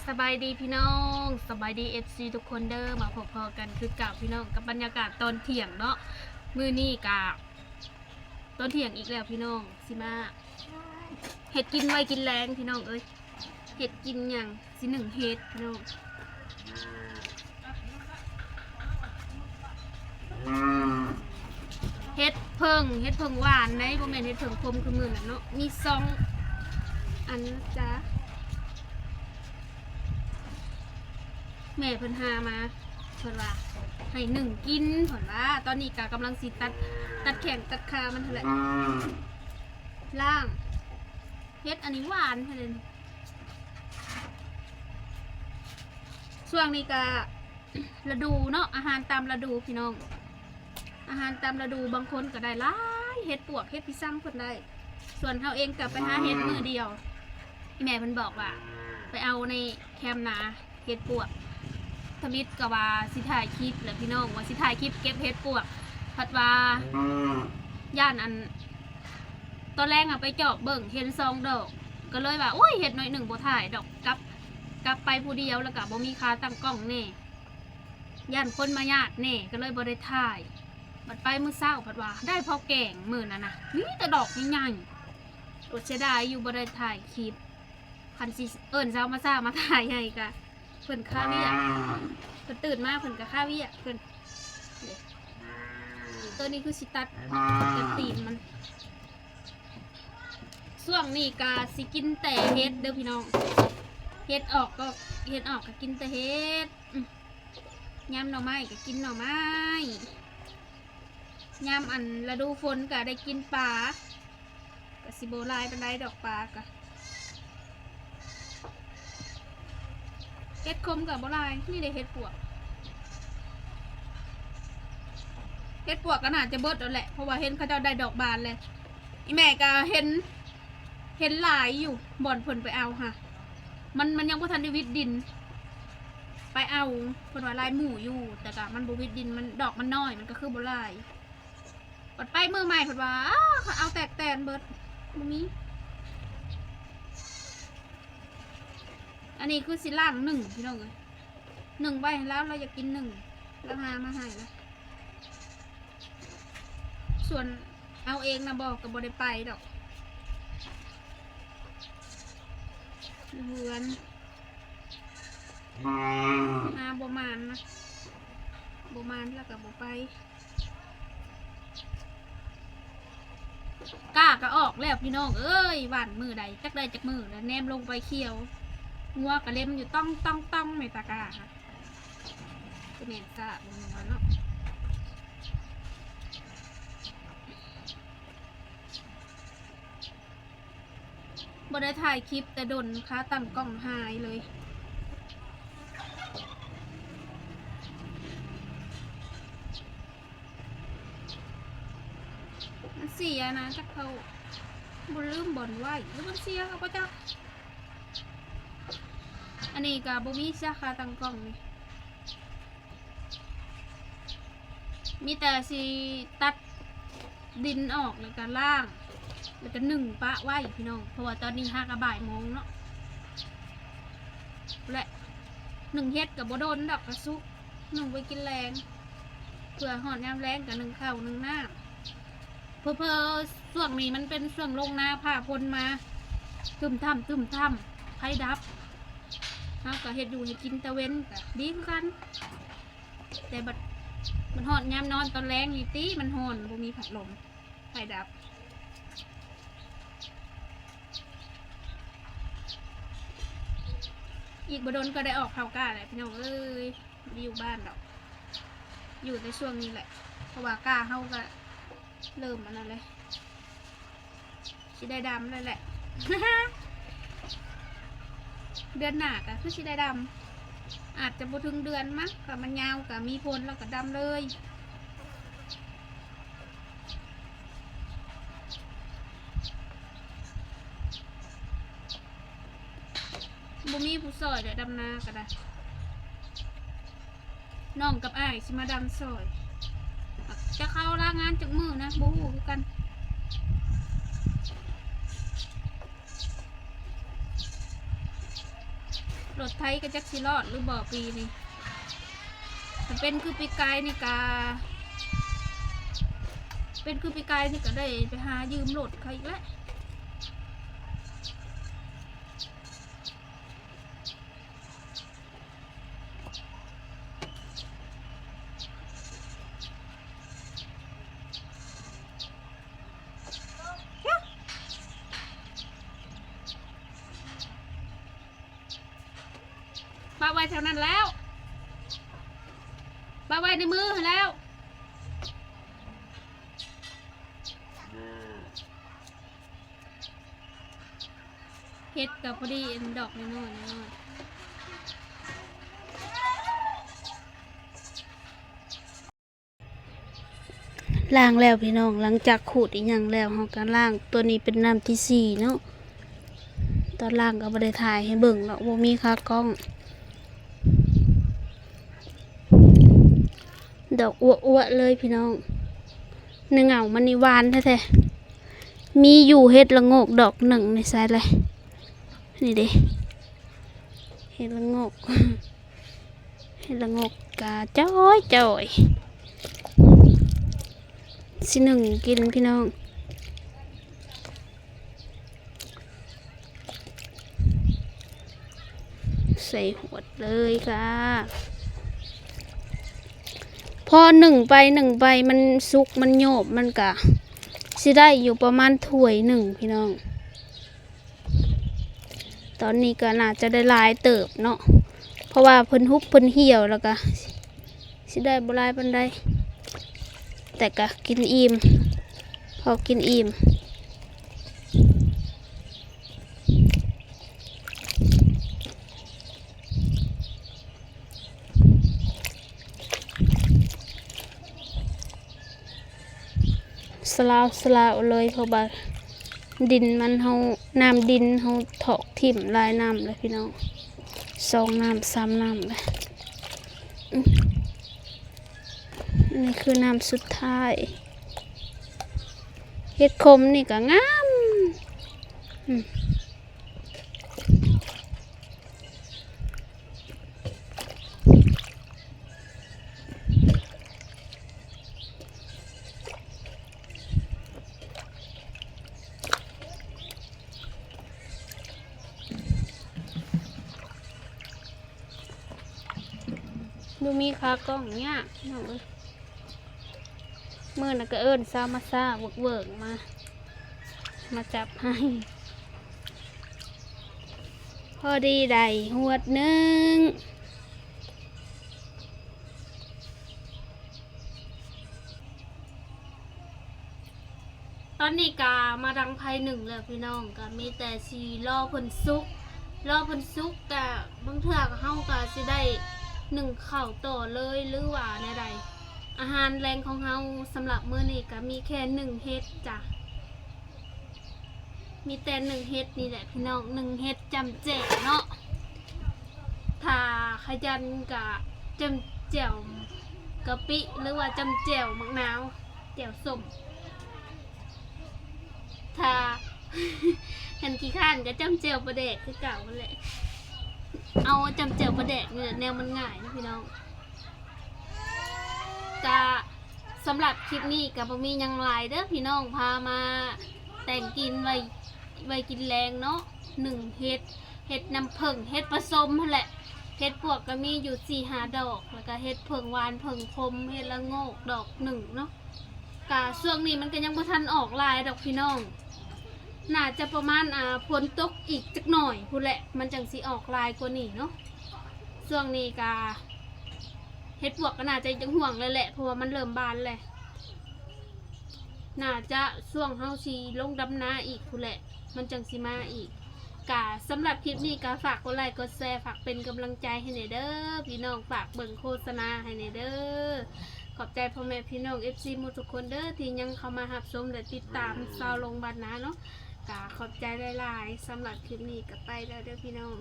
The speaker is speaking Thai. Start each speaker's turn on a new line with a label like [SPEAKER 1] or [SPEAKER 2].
[SPEAKER 1] สบายดีพี่น้องสบายดีFCทุกคนเด้อมาพบกันคือเก่าพี่น้องกับบรรยากาศตอนเที่ยงเนาะมื้อนี้กะตอนเที่ยงอีกแล้วพี่น้องสิมาเห็ดกินไว้กินแรงพี่น้องเอ้ยเห็ดกินอย่างสิหนึ่งเห็ดพี่น้องเห็ดเพิ่งหวานในบ่แม่นเห็ดเพิ่งคมคือมื้อนั้นเนาะมี2อันนะจ๊ะแม่เพิ่นหามาเพิ่นว่าให้1กินเพิ่นว่าตอนนี้ก็กำลังสิตัดแข้งตัดขามันเท่าไหร่ล่างเฮ็ดอันนี้หวานเท่านั้นช่วงนี้ก็ฤดูเนาะอาหารตามฤดูพี่น้องอาหารตามฤดูบางคนก็ได้หลายเฮ็ดปวกเฮ็ดพิซังเพิ่นได้ส่วนเฮาเองก็ไปหาเฮ็ดมื้อเดียวแม่เพิ่นบอกว่าไปเอาในแคมป์นาเฮ็ดปวกทมิตกับว่าสิถ่ายคลิปแหละพี่น้องว่าสิถ่ายคลิปเก็บเห็ดปวกพัดว่าย่านอันตอนแรกอะไปเจาะเบิ่งเห็น2 ดอกก็เลยว่าโอ้ยเห็ดหน่อย1บ่ถ่ายดอกกลับไปผู้เดียวแล้วก็บ่มีค่าตั้งกล้องแน่ย่านคนมาญาติแน่ก็เลยบ่ได้ถ่ายบัดไปมื้อเช้าพัดว่าได้พอแกงมื้อนั้นน่ะมีแต่ดอกใหญ่ๆอดเสียดายอยู่บ่ได้ถ่ายคลิปคันสิเอิ้นเช้ามาซ่ามาถ่ายให้ก็เพิ่นค่าเวียกเพิ่นตื่นมาเพิ่นก็ค่าเวียกเพิ่นตัวนี้คือสิตัดตีนมันช่วงนี้ก็สิกินแต่เฮ็ดเด้อพี่น้องเฮ็ดออกก็กินแต่เฮ็ดยำหน่อไม้ก็กินหน่อไม้ยำอันฤดูฝนก็ได้กินปลาก็สิบ่หลายปานใดดอกปลาก็เฮ็ดคมกับบ่ลายนี่ได้เฮ็ดปวกก็น่าจะเบิดแล้วแหละเพราะว่าเห็นเขาเจ้าได้ดอกบานเลยอีแม่ก็เห็นหลายอยู่บ่อนเพิ่นไปเอาค่ะมันยังบ่ทันได้วิดดินไปเอาเพิ่นว่าลายหมู่อยู่แต่ก็มันบ่วิดดินมันดอกมันน้อยมันก็คือบ่ลายปัดไปมือใหม่เพิ่นว่าเขาเอาแตกแตนเบิดบ่มีอันนี้คือสิล่าง1พี่น้องเอ้ย1ใบแล้วเราอยากกิน1แล้วหามาให้แล้วส่วนเอาเองนะบอกกับบ่ได้ไปดอกเฮือนหาบ่มานนะบ่มานแล้วก็บ่ไปก้าก็ออกแล้วพี่น้องเอ้ยหวานมือใดจักได้จักมือแล้วแนมลงไปเคี่ยวงัวกระเล็มอยู่ต้องในตะกร้าค่ะก็เมนซ่าบนหัวเนาะบ่ได้ถ่ายคลิปแต่ดนค่ะตั้งกล้องหายเลยมันเสียนะจักเขาบ่ลืมบ่นไว้หรือมันเสียเขาก็จะอันนี้ก็บ่มีสาขาตั้งกล้องนี่มีแต่สิตัดดินออกแล้วก็ล่างแล้วก็ปะไว้พี่น้องเพราะว่าตอนนี้5 ก็บ่ายโมงเนาะและเฮ็ดกับบ่โดนดอกกระซุกไว้กินแรงเพื่อหอดยามแรงกับข้าวน้ำเพอช่วงนี้มันเป็นช่วงลงนาผ่าพลมาตึมถ้ำไผ่ดับเขาก็เฮ็ดอยู่ให้กินตะเว้นก็ดีคือกันแต่บัดมันหอนยามนอนตอนแรงนี่ติมันหอนบ่มีพัดลมไฟดับอีกบ่โดนก็ได้ออกข่าวก้าแหละพี่น้องเอ้ยไม่อยู่บ้านดอกอยู่ในช่วงนี้แหละเพราะว่าก้าเฮาก็เริ่มมันนั่นเลยสิได้ดำเลยแหละ เดือนหน้าก็คือสิได้ดำอาจจะบ่ถึงเดือนมั้งก็มันยาวก็มีพลแล้วก็ดำเลยบ่มีผู้ซอยเดี๋ยวดำนาก็ได้น้องกับอ้ายสิมาดำซอยจะเข้าลางานจากมือนะบ่ฮู้คือกัน บ รถไทยก็จักสิรอดหรือบ่ปีนี้ถ้าเป็นคือปีกายนี่กาเป็นคือปีกายนี่ก็ได้ไปหายืมรถเขาอีกแล้วปาไว้แถวนั้นแล้วปาไว้ในมือแล้วเฮ็ดกับพอดีดอกน้อยล้างแล้วพี่น้องหลังจากขูดอีกอย่างแล้วเราก็ล้างตัวนี้เป็นน้ำที่สี่เนาะตอนล้างก็บ่ได้ถ่ายให้เบิ่งเนาะบ่มีค่ากล้องดอกอ้วๆเลยพี่น้องเนื้อเหงามันนี่หวานแท้ๆมีอยู่เฮ็ดละโงกดอกหนึ่งในไซส์เลยนี่เด้เฮ็ดละโงกเฮ็ดละโงกกาจ้อยสิหนึ่งกินพี่น้องใส่หวดเลยค่ะพอหนึ่งไปมันสุกมันโยบมันกะสิได้อยู่ประมาณถ้วยหนึ่งพี่น้องตอนนี้ก็น่าจะได้หลายเติบเนาะเพราะว่าเพิ่นฮุบเพิ่นเหี่ยวแล้วก็สิได้บ่หลายปานใดแต่ก็กินอิ่มพอกินอิ่มสลาวเลยเพราะว่าดินมันเฮาน้ำดินเฮาถอกทิ่มลายน้ำเลยพี่น้อง2 น้ำ 3 น้ำเลยนี่คือน้ำสุดท้ายเห็ดขมนี่ก็งามดูมีขากล้องเนี่ยน้องเอ้ยมื่อน่ะก็เอิ้นซามาซาเวิร์กมาจับให้พอดีได้หวดหนึ่งตอนนี้กามาดังไพ่หนึ่งแล้วพี่น้องก็มีแต่สีรอผลซุกกะบางเทื่อก็เฮาก็สิได้หนึ่งข้าวต่อเลยหรือว่าในใดอาหารแรงของเฮาสำหรับมื้อนี้ก็มีแค่1 เฮ็ดจ้ะมีแต่1 เฮ็ดนี่แหละพี่น้อง1 เฮ็ดจำแจ่วเนาะถ้าขยันกะจำแจ่วกะปิหรือว่าจำแจ่วมะนาวแจ่วส้มถ้าหันขี้ข้านก็จำแจ่วปลาแดกคือเก่านั่นแหละเอาจำแจ่วปลาแดกเนี่ยแนวมันง่ายนะพี่น้องกะสำหรับคลิปนี้กับมียังหลายเด้อพี่น้องพามาแต่งกินไว้กินแรงเนาะ1 เฮ็ดน้ำผึ้งเฮ็ดผสมนั่นแหละเฮ็ดพวกก็มีอยู่4-5 ดอกแล้วก็เฮ็ดผึ้งหวานผึ้งคมเฮ็ดละโงกดอก1เนาะกะช่วงนี้มันก็ยังบ่ทันออกลายดอกพี่น้องน่าจะประมาณฝนตกอีกจักหน่อยพูดแหละมันจังสิออกลายกว่านี้เนาะช่วงนี้กะเฮ็ดปวกก็น่าจะยังห่วงเลยแหละเพราะว่ามันเริ่มบานเลยน่าจะช่วงเฮาสิลงดำนาอีกพูดแหละมันจังสิมาอีกกะสำหรับคลิปนี้ก็ฝากกดไลค์กดแชร์ฝากเป็นกำลังใจให้หน่อยเด้อพี่น้องฝากเบิ่งโฆษณาให้หน่อยเด้อขอบใจพ่อแม่พี่น้อง FC หมดทุกคนเด้อที่ยังเข้ามารับชมและติดตามชาวลงบ้านนาเนาะกะขอบใจหลายๆสำหรับคลิปนี้ก็ไปแล้วเด้อพี่น้อง